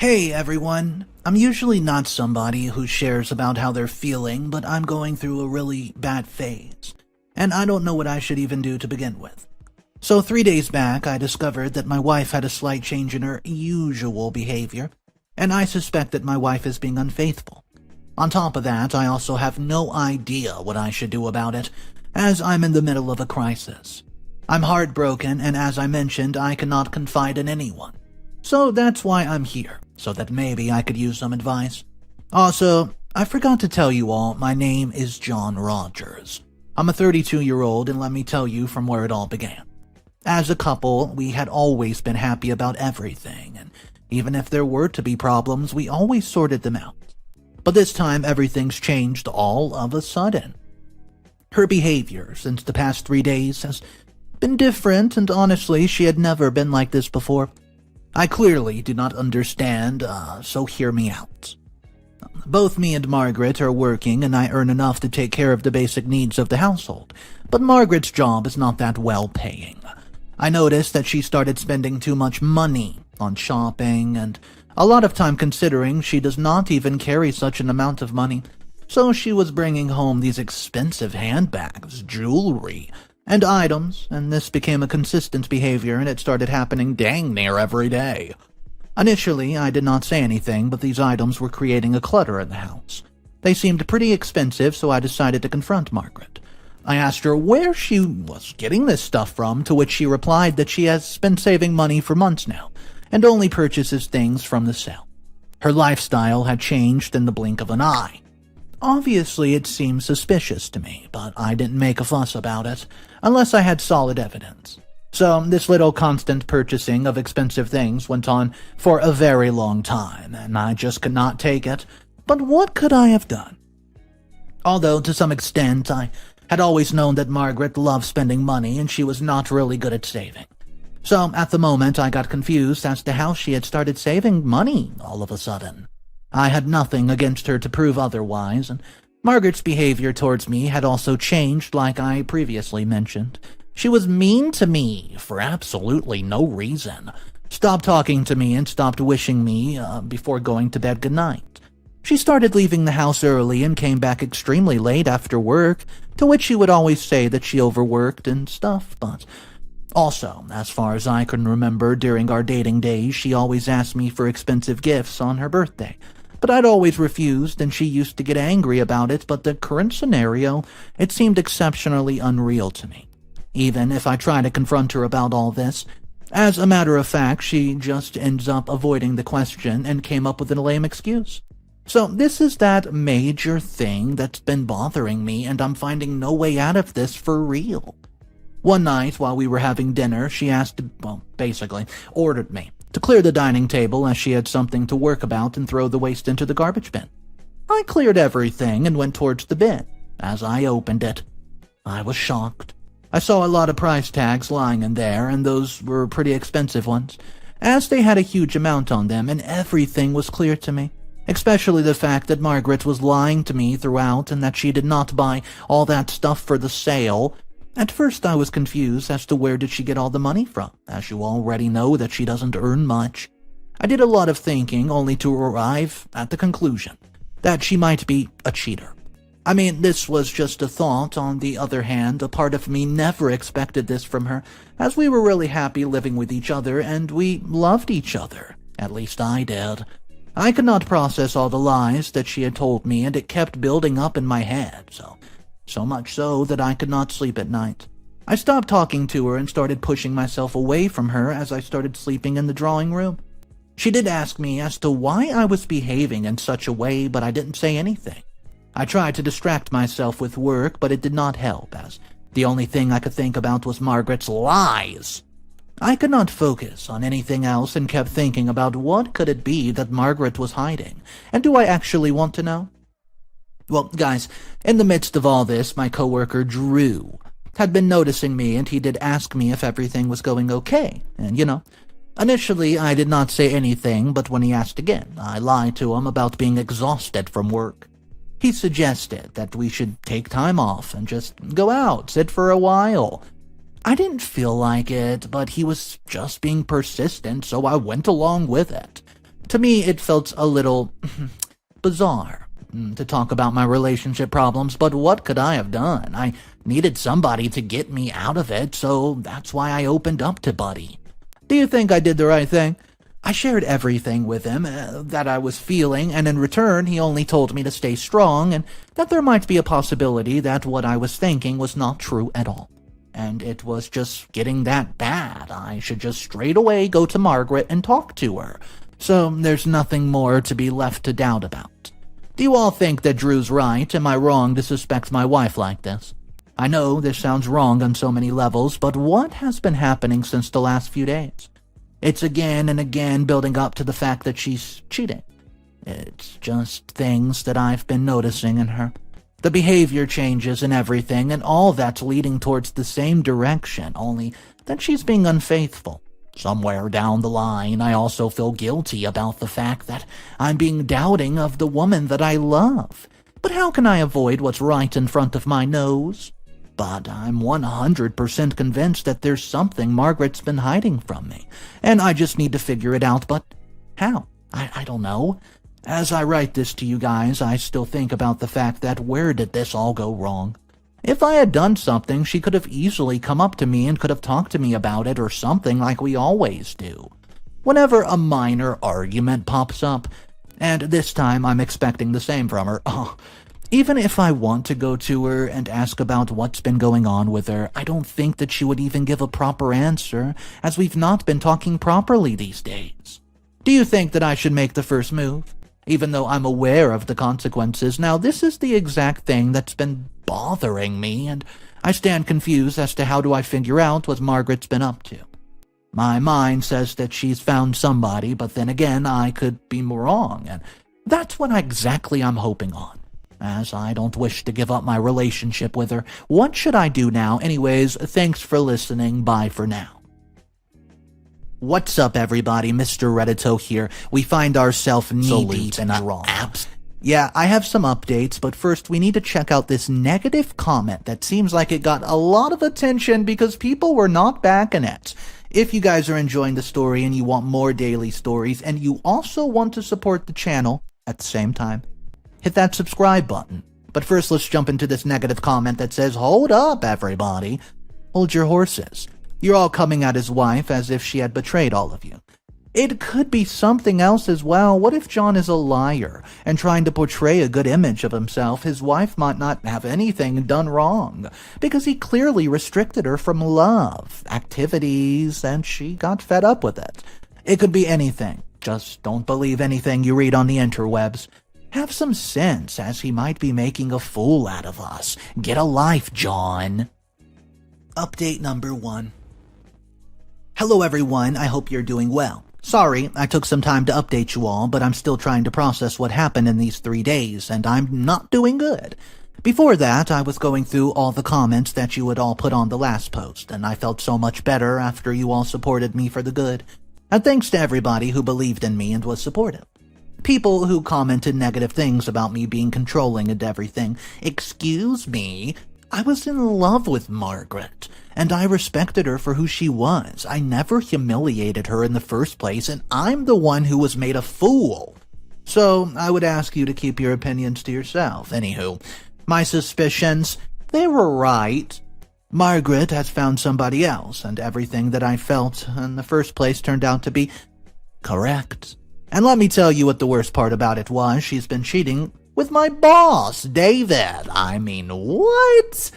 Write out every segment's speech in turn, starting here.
Hey everyone, I'm usually not somebody who shares about how they're feeling, but I'm going through a really bad phase, and I don't know what I should even do to begin with. So 3 days back, I discovered that my wife had a slight change in her usual behavior, and I suspect that my wife is being unfaithful. On top of that, I also have no idea what I should do about it, as I'm in the middle of a crisis. I'm heartbroken, and as I mentioned, I cannot confide in anyone. So that's why I'm here, so that maybe I could use some advice. Also, I forgot to tell you all, my name is John Rogers. I'm a 32-year-old, and let me tell you from where it all began. As a couple, we had always been happy about everything, and even if there were to be problems, we always sorted them out. But this time, everything's changed all of a sudden. Her behavior since the past 3 days has been different, and honestly, she had never been like this before. I clearly do not understand, so hear me out. Both me and Margaret are working, and I earn enough to take care of the basic needs of the household, but Margaret's job is not that well-paying. I noticed that she started spending too much money on shopping, and a lot of time considering she does not even carry such an amount of money, so she was bringing home these expensive handbags, jewelry, and items, and this became a consistent behavior, and it started happening dang near every day. Initially, I did not say anything, but these items were creating a clutter in the house. They seemed pretty expensive, so I decided to confront Margaret. I asked her where she was getting this stuff from, to which she replied that she has been saving money for months now, and only purchases things from the sale. Her lifestyle had changed in the blink of an eye. Obviously, it seemed suspicious to me, but I didn't make a fuss about it, unless I had solid evidence. So this little constant purchasing of expensive things went on for a very long time, and I just could not take it. But what could I have done? Although, to some extent, I had always known that Margaret loved spending money, and she was not really good at saving. So, at the moment, I got confused as to how she had started saving money all of a sudden. I had nothing against her to prove otherwise, and Margaret's behavior towards me had also changed like I previously mentioned. She was mean to me for absolutely no reason. Stopped talking to me and stopped wishing me before going to bed goodnight. She started leaving the house early and came back extremely late after work, to which she would always say that she overworked and stuff, but also, as far as I can remember during our dating days, she always asked me for expensive gifts on her birthday. But I'd always refused, and she used to get angry about it, but the current scenario, it seemed exceptionally unreal to me. Even if I try to confront her about all this, as a matter of fact, she just ends up avoiding the question and came up with a lame excuse. So this is that major thing that's been bothering me, and I'm finding no way out of this for real. One night, while we were having dinner, she ordered me to clear the dining table as she had something to work about and throw the waste into the garbage bin. I cleared everything and went towards the bin. As I opened it, I was shocked. I saw a lot of price tags lying in there, and those were pretty expensive ones, as they had a huge amount on them, and everything was clear to me, especially the fact that Margaret was lying to me throughout and that she did not buy all that stuff for the sale. At first I was confused as to where did she get all the money from, as you already know that she doesn't earn much. I did a lot of thinking only to arrive at the conclusion that she might be a cheater. I mean, this was just a thought. On the other hand, a part of me never expected this from her, as we were really happy living with each other and we loved each other. At least I did. I could not process all the lies that she had told me, and it kept building up in my head, so much so that I could not sleep at night. I stopped talking to her and started pushing myself away from her as I started sleeping in the drawing room. She did ask me as to why I was behaving in such a way, but I didn't say anything. I tried to distract myself with work, but it did not help, as the only thing I could think about was Margaret's lies. I could not focus on anything else and kept thinking about what could it be that Margaret was hiding, and do I actually want to know? Well, guys, in the midst of all this, my coworker Drew had been noticing me, and he did ask me if everything was going okay, and initially I did not say anything, but when he asked again, I lied to him about being exhausted from work. He suggested that we should take time off and just go out, sit for a while. I didn't feel like it, but he was just being persistent, so I went along with it. To me, it felt a little bizarre to talk about my relationship problems, but what could I have done? I needed somebody to get me out of it, so that's why I opened up to Buddy. Do you think I did the right thing? I shared everything with him that I was feeling, and in return he only told me to stay strong and that there might be a possibility that what I was thinking was not true at all. And it was just getting that bad. I should just straight away go to Margaret and talk to her. So there's nothing more to be left to doubt about. Do you all think that Drew's right? Am I wrong to suspect my wife like this? I know this sounds wrong on so many levels, but what has been happening since the last few days? It's again and again building up to the fact that she's cheating. It's just things that I've been noticing in her. The behavior changes and everything, and all that's leading towards the same direction, only that she's being unfaithful. Somewhere down the line, I also feel guilty about the fact that I'm being doubting of the woman that I love. But how can I avoid what's right in front of my nose? But I'm 100% convinced that there's something Margaret's been hiding from me, and I just need to figure it out, but how? I don't know. As I write this to you guys, I still think about the fact that where did this all go wrong? If I had done something, she could have easily come up to me and could have talked to me about it or something like we always do. Whenever a minor argument pops up, and this time I'm expecting the same from her, even if I want to go to her and ask about what's been going on with her, I don't think that she would even give a proper answer, as we've not been talking properly these days. Do you think that I should make the first move? Even though I'm aware of the consequences. Now, this is the exact thing that's been bothering me, and I stand confused as to how do I figure out what Margaret's been up to. My mind says that she's found somebody, but then again, I could be wrong, and that's what exactly I'm hoping on. As I don't wish to give up my relationship with her, what should I do now? Anyways, thanks for listening. Bye for now. What's up, everybody? Mr. Reddito here. We find ourselves knee-deep in wrong. Yeah, I have some updates, but first we need to check out this negative comment that seems like it got a lot of attention because people were not backing it. If you guys are enjoying the story and you want more daily stories, and you also want to support the channel at the same time, hit that subscribe button. But first, let's jump into this negative comment that says, "Hold up, everybody. Hold your horses. You're all coming at his wife as if she had betrayed all of you. It could be something else as well. What if John is a liar and trying to portray a good image of himself? His wife might not have anything done wrong because he clearly restricted her from love, activities, and she got fed up with it. It could be anything. Just don't believe anything you read on the interwebs. Have some sense, as he might be making a fool out of us. Get a life, John." Update number 1. Hello everyone, I hope you're doing well. Sorry, I took some time to update you all, but I'm still trying to process what happened in these 3 days, and I'm not doing good. Before that, I was going through all the comments that you had all put on the last post, and I felt so much better after you all supported me for the good. And thanks to everybody who believed in me and was supportive. People who commented negative things about me being controlling and everything. Excuse me, I was in love with Margaret, and I respected her for who she was. I never humiliated her in the first place, and I'm the one who was made a fool. So I would ask you to keep your opinions to yourself. Anywho, my suspicions, they were right. Margaret has found somebody else, and everything that I felt in the first place turned out to be correct. And let me tell you what the worst part about it was. She's been cheating with my boss, David. I mean, what?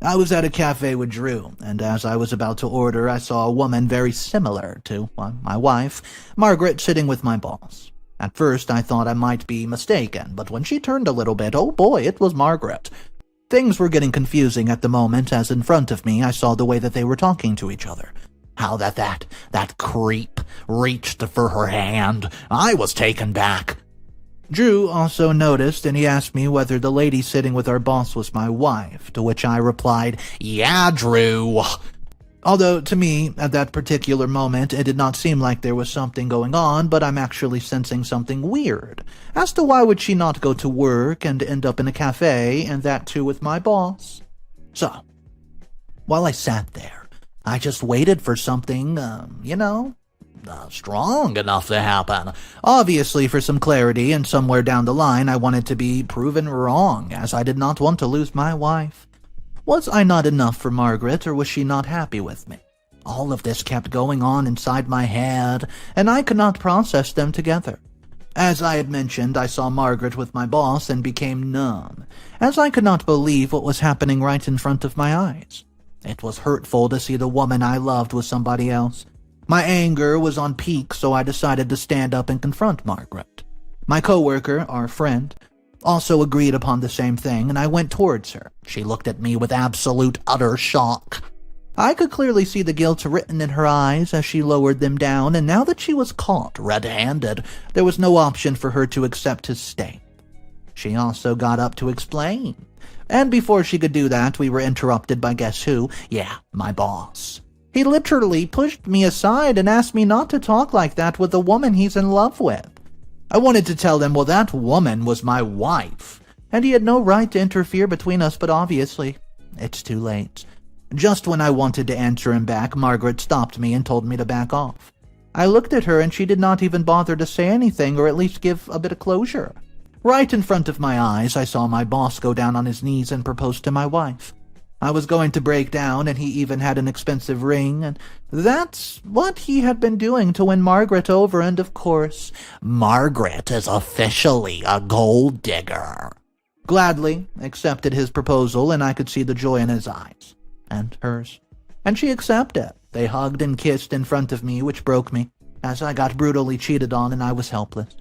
I was at a cafe with Drew, and as I was about to order, I saw a woman very similar to my wife, Margaret, sitting with my boss. At first, I thought I might be mistaken, but when she turned a little bit, oh boy, it was Margaret. Things were getting confusing at the moment, as in front of me, I saw the way that they were talking to each other. How that creep reached for her hand. I was taken back. Drew also noticed, and he asked me whether the lady sitting with our boss was my wife, to which I replied, "Yeah, Drew." Although, to me, at that particular moment, it did not seem like there was something going on, but I'm actually sensing something weird. As to why would she not go to work and end up in a cafe, and that too with my boss? So, while I sat there, I just waited for something, strong enough to happen. Obviously, for some clarity, and somewhere down the line, I wanted to be proven wrong, as I did not want to lose my wife. Was I not enough for Margaret, or was she not happy with me? All of this kept going on inside my head, and I could not process them together. As I had mentioned, I saw Margaret with my boss and became numb, as I could not believe what was happening right in front of my eyes. It was hurtful to see the woman I loved with somebody else. My anger was on peak, so I decided to stand up and confront Margaret. My coworker, our friend, also agreed upon the same thing, and I went towards her. She looked at me with absolute utter shock. I could clearly see the guilt written in her eyes as she lowered them down, and now that she was caught red-handed, there was no option for her to accept his stay. She also got up to explain. And before she could do that, we were interrupted by guess who? Yeah, my boss. He literally pushed me aside and asked me not to talk like that with the woman he's in love with. I wanted to tell him, well, that woman was my wife, and he had no right to interfere between us, but obviously, it's too late. Just when I wanted to answer him back, Margaret stopped me and told me to back off. I looked at her and she did not even bother to say anything or at least give a bit of closure. Right in front of my eyes, I saw my boss go down on his knees and propose to my wife. I was going to break down, and he even had an expensive ring, and that's what he had been doing to win Margaret over, and of course, Margaret is officially a gold digger. Gladly accepted his proposal, and I could see the joy in his eyes. And hers. And she accepted. They hugged and kissed in front of me, which broke me, as I got brutally cheated on and I was helpless.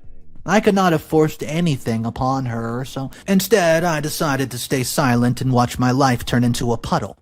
I could not have forced anything upon her, so instead I decided to stay silent and watch my life turn into a puddle.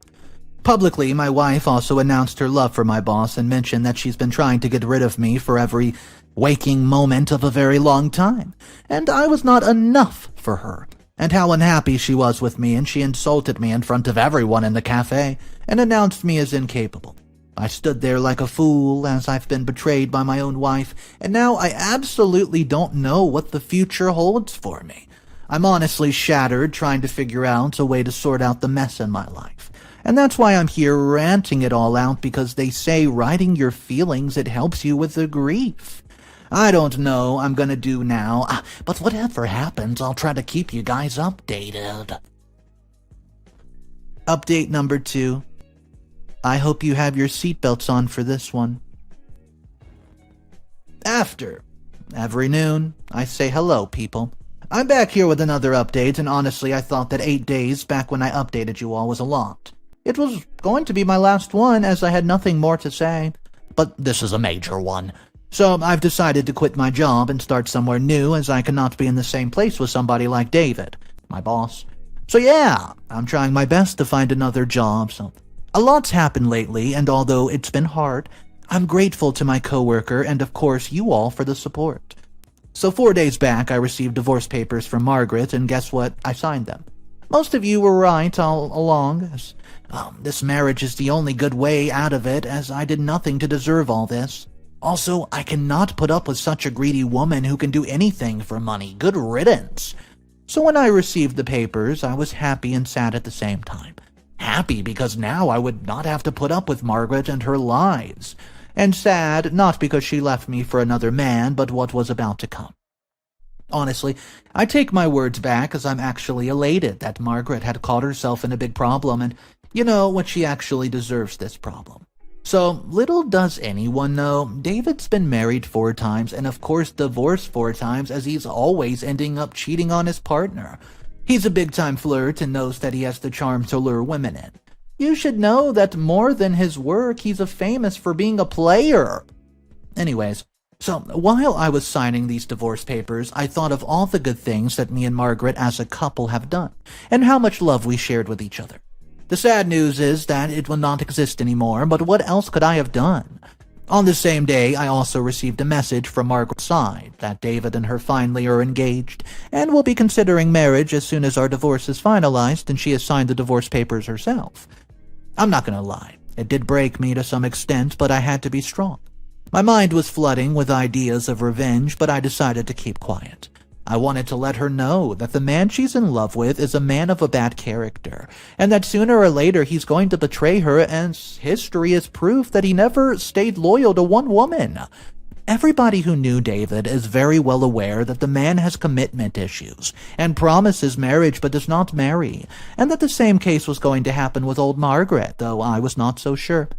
Publicly, my wife also announced her love for my boss and mentioned that she's been trying to get rid of me for every waking moment of a very long time, and I was not enough for her. And how unhappy she was with me, and she insulted me in front of everyone in the cafe and announced me as incapable. I stood there like a fool, as I've been betrayed by my own wife, and now I absolutely don't know what the future holds for me. I'm honestly shattered, trying to figure out a way to sort out the mess in my life. And that's why I'm here ranting it all out, because they say writing your feelings, it helps you with the grief. I don't know I'm gonna do now, but whatever happens, I'll try to keep you guys updated. Update number 2. I hope you have your seatbelts on for this one. After every noon, I say hello, people. I'm back here with another update, and honestly, I thought that 8 days back when I updated you all was a lot. It was going to be my last one, as I had nothing more to say. But this is a major one. So I've decided to quit my job and start somewhere new, as I cannot be in the same place with somebody like David, my boss. So yeah, I'm trying my best to find another job. So a lot's happened lately, and although it's been hard, I'm grateful to my coworker and of course you all for the support. So 4 days back, I received divorce papers from Margaret, and guess what? I signed them. Most of you were right all along, as this marriage is the only good way out of it, as I did nothing to deserve all this. Also, I cannot put up with such a greedy woman who can do anything for money. Good riddance. So when I received the papers, I was happy and sad at the same time. Happy because now I would not have to put up with Margaret and her lies. And sad, not because she left me for another man, but what was about to come. Honestly, I take my words back, as I'm actually elated that Margaret had caught herself in a big problem, and you know what, she actually deserves this problem. So, little does anyone know, David's been married 4 times and of course divorced 4 times, as he's always ending up cheating on his partner. He's a big-time flirt and knows that he has the charm to lure women in. You should know that more than his work, he's famous for being a player. Anyways, so while I was signing these divorce papers, I thought of all the good things that me and Margaret as a couple have done, and how much love we shared with each other. The sad news is that it will not exist anymore, but what else could I have done? On the same day, I also received a message from Margaret's side that David and her finally are engaged, and will be considering marriage as soon as our divorce is finalized and she has signed the divorce papers herself. I'm not gonna lie, it did break me to some extent, but I had to be strong. My mind was flooding with ideas of revenge, but I decided to keep quiet. I wanted to let her know that the man she's in love with is a man of a bad character, and that sooner or later he's going to betray her, and history is proof that he never stayed loyal to one woman. Everybody who knew David is very well aware that the man has commitment issues and promises marriage but does not marry, and that the same case was going to happen with old Margaret, though I was not so sure.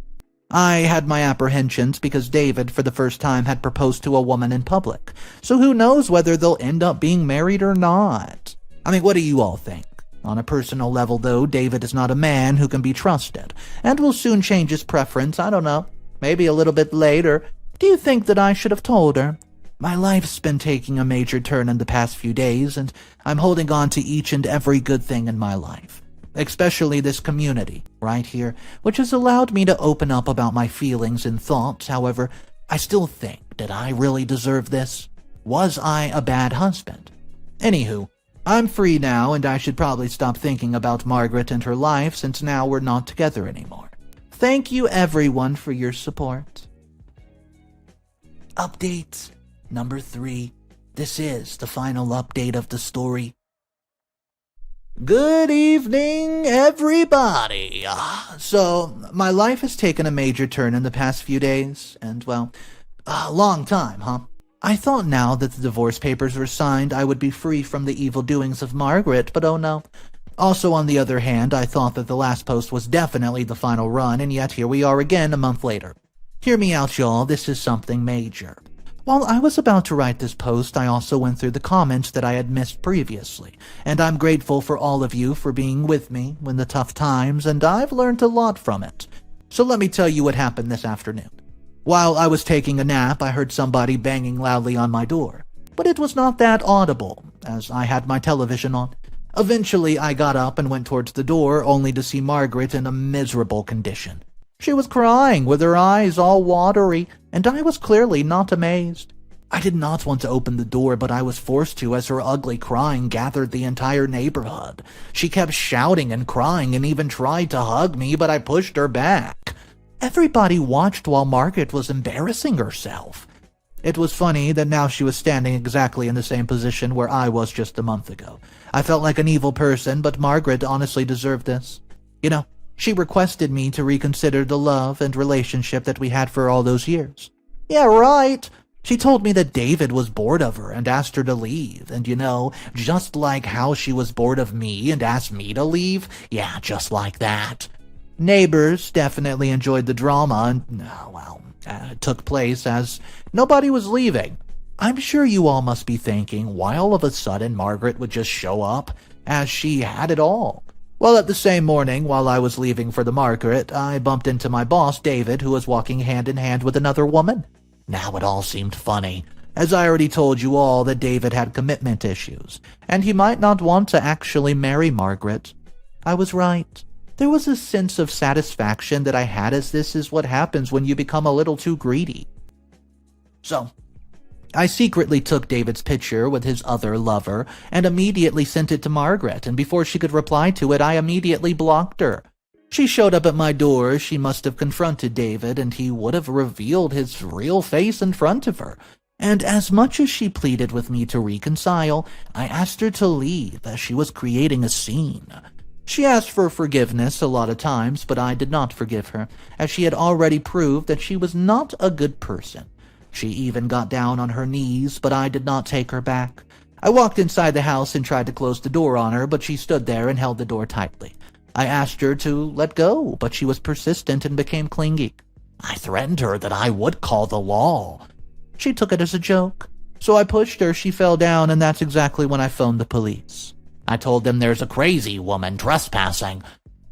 I had my apprehensions because David, for the first time, had proposed to a woman in public, so who knows whether they'll end up being married or not. I mean, what do you all think? On a personal level, though, David is not a man who can be trusted, and will soon change his preference, I don't know, maybe a little bit later. Do you think that I should have told her? My life's been taking a major turn in the past few days, and I'm holding on to each and every good thing in my life. Especially this community, right here, which has allowed me to open up about my feelings and thoughts. However, I still think, did I really deserve this? Was I a bad husband? Anywho, I'm free now, and I should probably stop thinking about Margaret and her life since now we're not together anymore. Thank you everyone for your support. Update number 3. This is the final update of the story. Good evening, everybody. So, my life has taken a major turn in the past few days, and, well, a long time, huh? I thought now that the divorce papers were signed, I would be free from the evil doings of Margaret, but oh no. Also, on the other hand, I thought that the last post was definitely the final run, and yet here we are again a month later. Hear me out, y'all, this is something major. While I was about to write this post, I also went through the comments that I had missed previously, and I'm grateful for all of you for being with me in the tough times, and I've learned a lot from it. So let me tell you what happened this afternoon. While I was taking a nap, I heard somebody banging loudly on my door, but it was not that audible, as I had my television on. Eventually, I got up and went towards the door, only to see Margaret in a miserable condition. She was crying, with her eyes all watery, and I was clearly not amazed. I did not want to open the door, but I was forced to as her ugly crying gathered the entire neighborhood. She kept shouting and crying and even tried to hug me, but I pushed her back. Everybody watched while Margaret was embarrassing herself. It was funny that now she was standing exactly in the same position where I was just a month ago. I felt like an evil person, but Margaret honestly deserved this. You know, she requested me to reconsider the love and relationship that we had for all those years. Yeah, right. She told me that David was bored of her and asked her to leave. And you know, just like how she was bored of me and asked me to leave, yeah, just like that. Neighbors definitely enjoyed the drama and, it took place as nobody was leaving. I'm sure you all must be thinking why all of a sudden Margaret would just show up, as she had it all. Well, at the same morning, while I was leaving for the market, I bumped into my boss, David, who was walking hand in hand with another woman. Now it all seemed funny, as I already told you all that David had commitment issues, and he might not want to actually marry Margaret. I was right. There was a sense of satisfaction that I had, as this is what happens when you become a little too greedy. So, I secretly took David's picture with his other lover and immediately sent it to Margaret, and before she could reply to it, I immediately blocked her. She showed up at my door. She must have confronted David, and he would have revealed his real face in front of her. And as much as she pleaded with me to reconcile, I asked her to leave, as she was creating a scene. She asked for forgiveness a lot of times, but I did not forgive her, as she had already proved that she was not a good person. She even got down on her knees, but I did not take her back. I walked inside the house and tried to close the door on her, but she stood there and held the door tightly. I asked her to let go, but she was persistent and became clingy. I threatened her that I would call the law. She took it as a joke. So I pushed her, she fell down, and that's exactly when I phoned the police. I told them there's a crazy woman trespassing.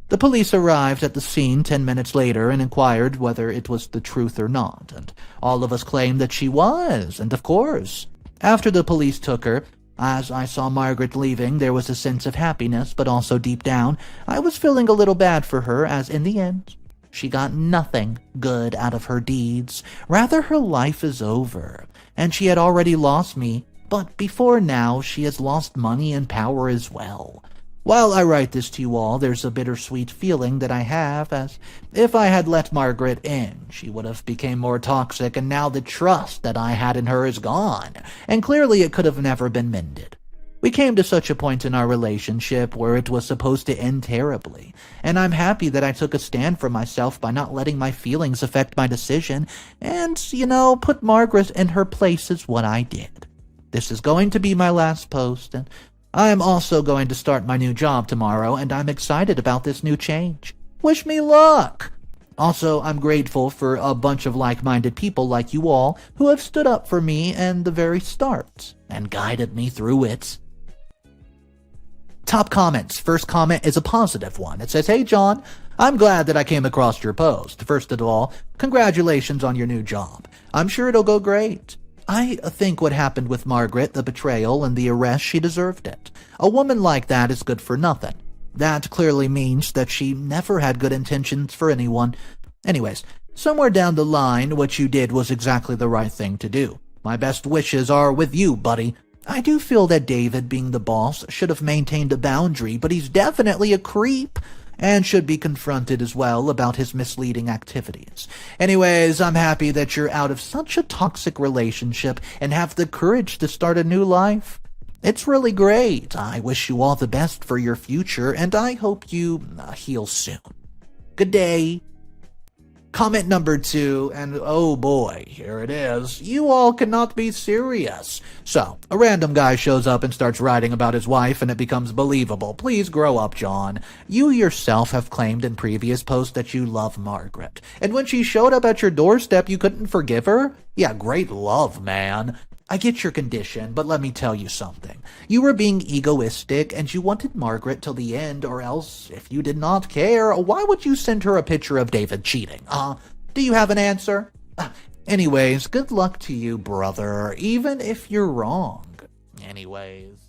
The police arrived at the scene 10 minutes later and inquired whether it was the truth or not, and all of us claimed that she was, and of course. After the police took her, as I saw Margaret leaving, there was a sense of happiness, but also deep down, I was feeling a little bad for her, as in the end, she got nothing good out of her deeds. Rather, her life is over, and she had already lost me, but before now, she has lost money and power as well. While I write this to you all, there's a bittersweet feeling that I have, as if I had let Margaret in, she would have become more toxic, and now the trust that I had in her is gone, and clearly it could have never been mended. We came to such a point in our relationship where it was supposed to end terribly, and I'm happy that I took a stand for myself by not letting my feelings affect my decision, and, put Margaret in her place is what I did. This is going to be my last post, and I am also going to start my new job tomorrow, and I'm excited about this new change. Wish me luck! Also, I'm grateful for a bunch of like-minded people like you all who have stood up for me in the very start and guided me through it. Top comments. First comment is a positive one. It says, "Hey John, I'm glad that I came across your post. First of all, congratulations on your new job. I'm sure it'll go great. I think what happened with Margaret, the betrayal and the arrest, she deserved it. A woman like that is good for nothing. That clearly means that she never had good intentions for anyone. Anyways, somewhere down the line, what you did was exactly the right thing to do. My best wishes are with you, buddy. I do feel that David, being the boss, should have maintained a boundary, but he's definitely a creep, and should be confronted as well about his misleading activities. Anyways, I'm happy that you're out of such a toxic relationship and have the courage to start a new life. It's really great. I wish you all the best for your future, and I hope you heal soon. Good day." Comment number 2, and oh boy, here it is. You all cannot be serious. So, a random guy shows up and starts writing about his wife, and it becomes believable. Please grow up, John. You yourself have claimed in previous posts that you love Margaret. And when she showed up at your doorstep, you couldn't forgive her? Yeah, great love, man. I get your condition, but let me tell you something. You were being egoistic, and you wanted Margaret till the end, or else, if you did not care, why would you send her a picture of David cheating? Do you have an answer? Anyways, good luck to you, brother, even if you're wrong. Anyways.